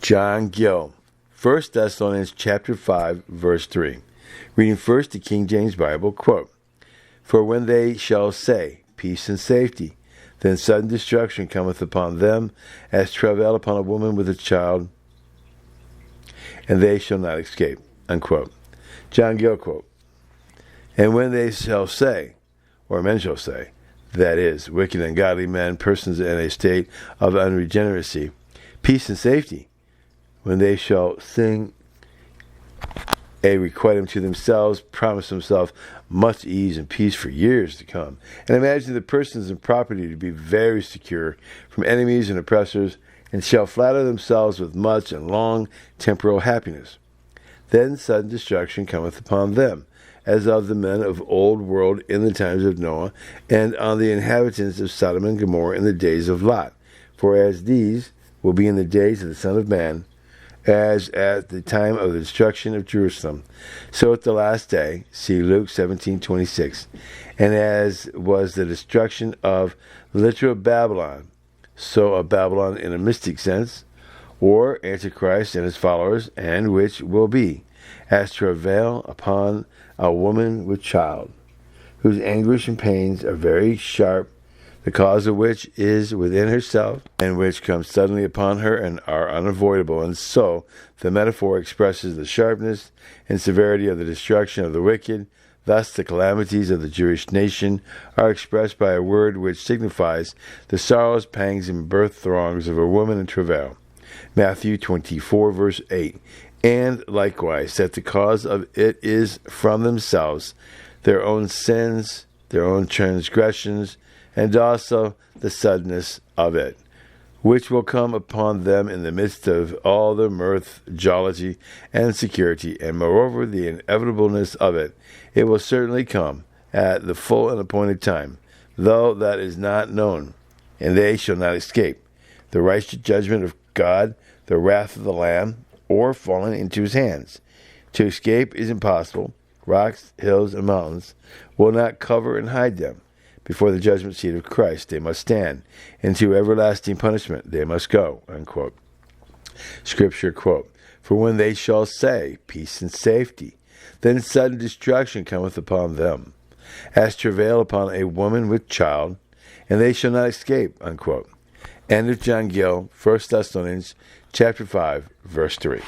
John Gill, 1 Thessalonians chapter 5, verse 3. Reading first the King James Bible, quote, "For when they shall say, peace and safety, then sudden destruction cometh upon them, as travail upon a woman with a child, and they shall not escape." Unquote. John Gill quote, "And when they shall say, or men shall say, that is, wicked and ungodly men, persons in a state of unregeneracy, peace and safety, when they shall sing a requitem to themselves, promise themselves much ease and peace for years to come, and imagine the persons and property to be very secure from enemies and oppressors, and shall flatter themselves with much and long temporal happiness. Then sudden destruction cometh upon them, as of the men of old world in the times of Noah, and on the inhabitants of Sodom and Gomorrah in the days of Lot. For as these will be in the days of the Son of Man, as at the time of the destruction of Jerusalem, so at the last day, see Luke 17:26, and as was the destruction of literal Babylon, so of Babylon in a mystic sense, or Antichrist and his followers, and which will be, as travail upon a woman with child, whose anguish and pains are very sharp, the cause of which is within herself, and which come suddenly upon her and are unavoidable. And so the metaphor expresses the sharpness and severity of the destruction of the wicked. Thus the calamities of the Jewish nation are expressed by a word which signifies the sorrows, pangs, and birth throngs of a woman in travail. Matthew 24, verse 8. And likewise that the cause of it is from themselves, their own sins, their own transgressions, and also the suddenness of it, which will come upon them in the midst of all the mirth, jollity, and security, and moreover the inevitableness of it. It will certainly come at the full and appointed time, though that is not known, and they shall not escape the righteous judgment of God, the wrath of the Lamb, or fallen into his hands. To escape is impossible. Rocks, hills, and mountains will not cover and hide them. Before the judgment seat of Christ they must stand. Into everlasting punishment they must go." Unquote. Scripture quote, "For when they shall say, peace and safety, then sudden destruction cometh upon them, as travail upon a woman with child, and they shall not escape." Unquote. End of John Gill, 1 Thessalonians chapter 5, verse 3.